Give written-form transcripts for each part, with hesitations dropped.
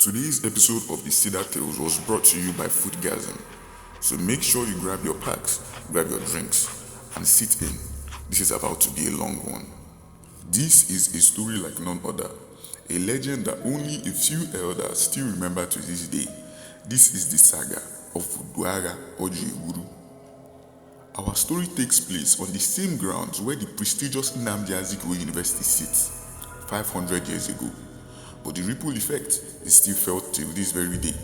Today's episode of the Cedar Tales was brought to you by Foodgasm. So make sure you grab your packs, grab your drinks, and sit in. This is about to be a long one. This is a story like none other, a legend that only a few elders still remember to this day. This is the saga of Udu Agha Orji Ewulu. Our story takes place on the same grounds where the prestigious Nnamdi Azikiwe University sits 500 years ago. But the ripple effect is still felt till this very day.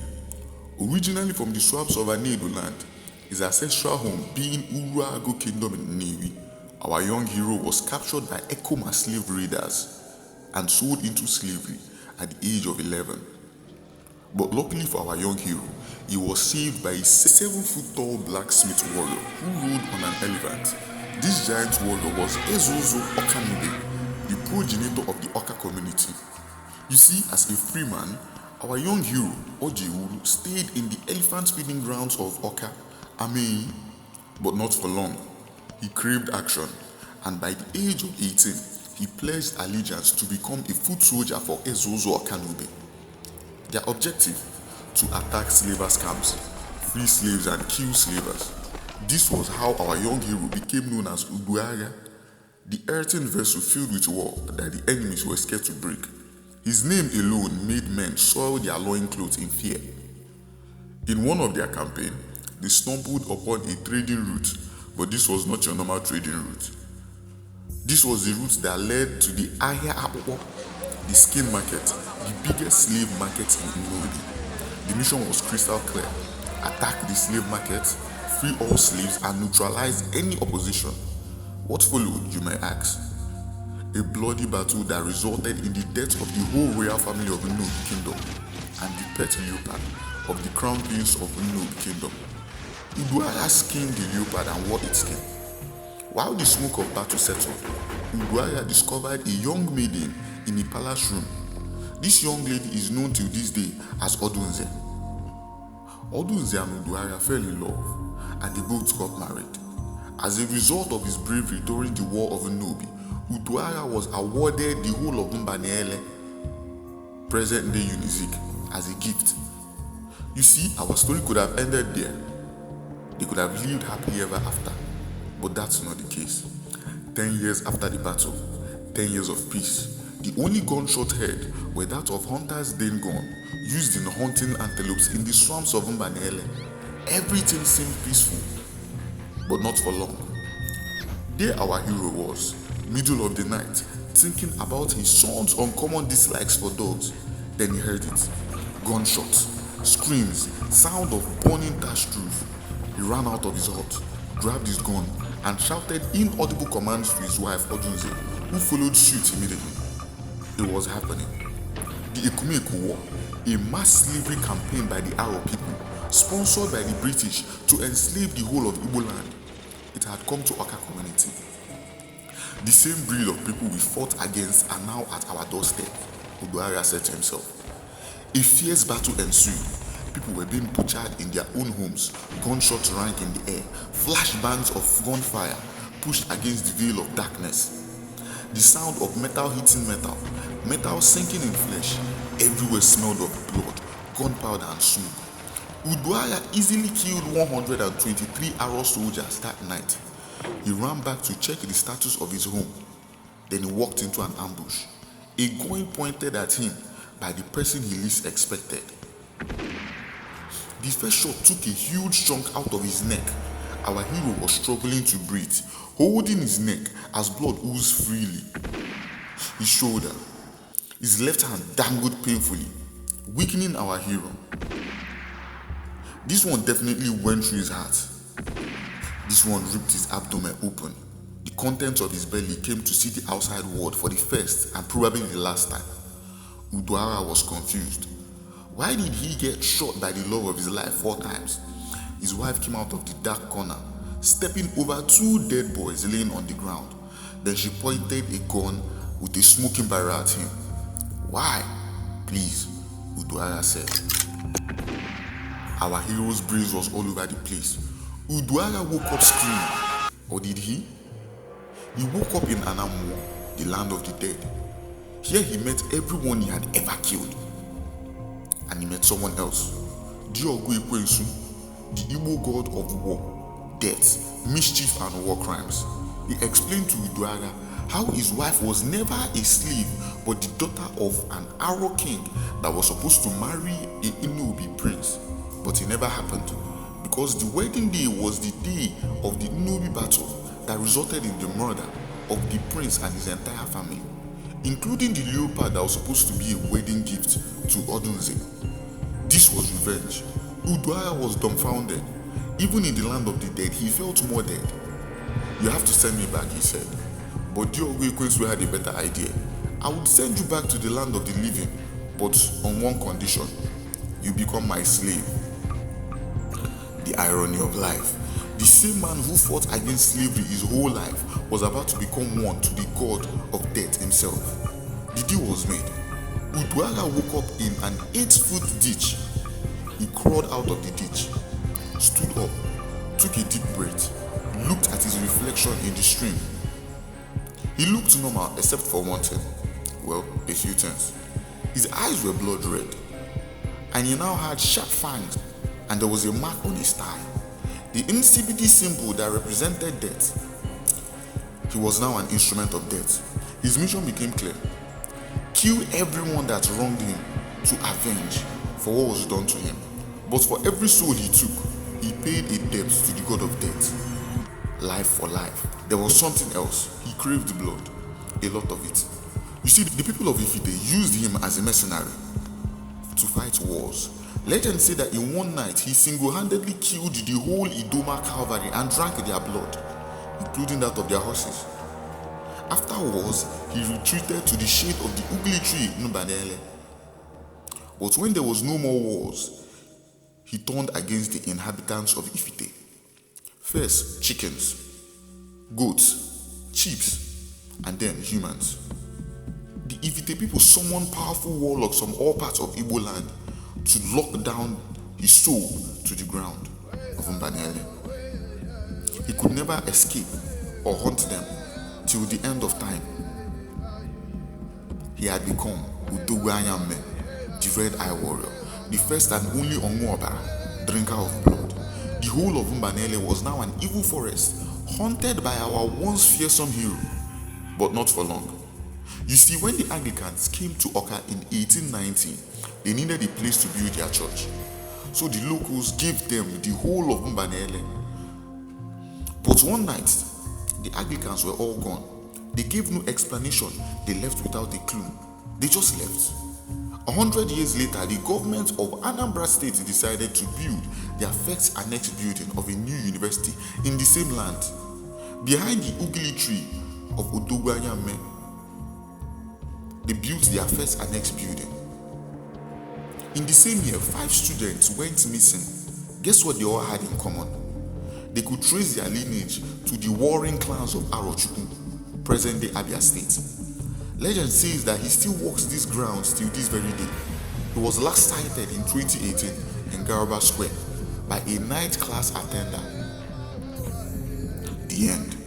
Originally from the swamps of Anedo land, his ancestral home being Udu Agha Kingdom in Nnewi, our young hero was captured by Ekoma slave raiders and sold into slavery at the age of 11. But luckily for our young hero, he was saved by a 7-foot-tall blacksmith warrior who rode on an elephant. This giant warrior was Ezozo Okanube, the progenitor of the Oka community. You see, as a free man, our young hero, Orji Ewulu, stayed in the elephant feeding grounds of Oka, Amei, but not for long. He craved action, and by the age of 18, he pledged allegiance to become a foot soldier for Ezozo Okanube. Their objective? To attack slavers' camps, free slaves and kill slavers. This was how our young hero became known as Udu Agha, the earthen vessel filled with war that the enemies were scared to break. His name alone made men soil their loincloths in fear. In one of their campaigns, they stumbled upon a trading route, but this was not your normal trading route. This was the route that led to the Ahia Akpokpo, the skin market, the biggest slave market in Nnnewi. The mission was crystal clear: attack the slave market, free all slaves, and neutralize any opposition. What followed, you may ask? A bloody battle that resulted in the death of the whole royal family of Nnnewi Kingdom and the pet leopard of the crown prince of Nnnewi Kingdom. Udu Agha skinned the leopard and wore its skin. While the smoke of battle settled, Udu Agha discovered a young maiden in a palace room. This young lady is known till this day as Odunze. Odunze and Udu Agha fell in love, and they both got married. As a result of his bravery during the War of Nnnewi, Udu Agha was awarded the whole of Mbana Ele, present-day Unizik, as a gift. You see, our story could have ended there. They could have lived happily ever after, but that's not the case. 10 years after the battle, 10 years of peace, the only gunshot heard were that of hunters' Dane gun used in hunting antelopes in the swamps of Mbana Ele. Everything seemed peaceful, but not for long. There our hero was, middle of the night, thinking about his son's uncommon dislikes for dogs. Then he heard it. Gunshots, screams, sound of burning thatched roof. He ran out of his hut, grabbed his gun, and shouted inaudible commands to his wife Odunze, who followed suit immediately. It was happening. The Ekumeku War, a mass slavery campaign by the Arab people, sponsored by the British to enslave the whole of Igbo land. It had come to Oka community. The same breed of people we fought against are now at our doorstep, Udu Agha said to himself. A fierce battle ensued. People were being butchered in their own homes, gunshots rang in the air, flashbangs of gunfire pushed against the veil of darkness. The sound of metal hitting metal, metal sinking in flesh, everywhere smelled of blood, gunpowder and smoke. Udu Agha easily killed 123 Arrow soldiers that night. He ran back to check the status of his home. Then he walked into an ambush. A gun pointed at him by the person he least expected. The first shot took a huge chunk out of his neck. Our hero was struggling to breathe, holding his neck as blood oozed freely. His shoulder, his left hand dangled painfully, weakening our hero. This one definitely went through his heart. This one ripped his abdomen open. The contents of his belly came to see the outside world for the first and probably the last time. Udu Agha was confused. Why did he get shot by the love of his life 4 times? His wife came out of the dark corner, stepping over 2 dead boys laying on the ground. Then she pointed a gun with a smoking barrel at him. Why? Please, Udu Agha said. Our hero's brains was all over the place. Udu Agha woke up screaming. Or did he? He woke up in Anamwo, the land of the dead. Here he met everyone he had ever killed. And and he met someone else. Udu Agha Orji, the Igbo god of war, death, mischief, and war crimes. He explained to Udu Agha how his wife was never a slave but the daughter of an Aro king that was supposed to marry a Inubi prince. But it never happened because the wedding day was the day of the Inubi battle that resulted in the murder of the prince and his entire family, including the leopard that was supposed to be a wedding gift to Odunze. This was revenge. Udu Agha was dumbfounded. Even in the land of the dead, he felt more dead. "You have to send me back," he said. But Udu Agha Orji had a better idea. "I would send you back to the land of the living, but on one condition. You become my slave." The irony of life. The same man who fought against slavery his whole life was about to become one to the god of death himself. The deal was made. Udu Agha woke up in an 8-foot ditch. He crawled out of the ditch, stood up, took a deep breath, looked at his reflection in the stream. He looked normal except for one thing. Well, a few things. His eyes were blood red, and he now had sharp fangs, and there was a mark on his thigh, the insipidity symbol that represented death. He was now an instrument of death. His mission became clear: kill everyone that wronged him to avenge for what was done to him. But for every soul he took, he paid a debt to the god of death. Life for life. There was something else. He craved blood, a lot of it. You see, the people of Ifite used him as a mercenary to fight wars. Legends say that in one night he single-handedly killed the whole Idoma cavalry and drank their blood, including that of their horses. After wars, he retreated to the shade of the ugly tree Mbana Ele. But when there was no more wars, he turned against the inhabitants of Ifite. First, chickens, goats, sheep, and then humans. The Ifite people summoned powerful warlocks from all parts of Igbo land to lock down his soul to the ground of Mbana Ele. He could never escape or hunt them till the end of time. He had become Udu Agha, the Red Eye Warrior, the first and only Oñu Obara, drinker of blood. The whole of Mbana Ele was now an evil forest, haunted by our once fearsome hero, but not for long. You see, when the Anglicans came to Oka in 1819, they needed a place to build their church. So the locals gave them the whole of Mbana Ele. But one night, the Anglicans were all gone. They gave no explanation. They left without a clue. They just left. 100 years later, the government of Anambra State decided to build their first annexed building of a new university in the same land, behind the ugly tree of Udu Agha. They built their first annexed building. In the same year, 5 students went missing. Guess what they all had in common? They could trace their lineage to the warring clans of Arochukwu, present-day Abia State. Legend says that he still walks these grounds till this very day. He was last sighted in 2018 in Garba Square by a night class attendant. The end.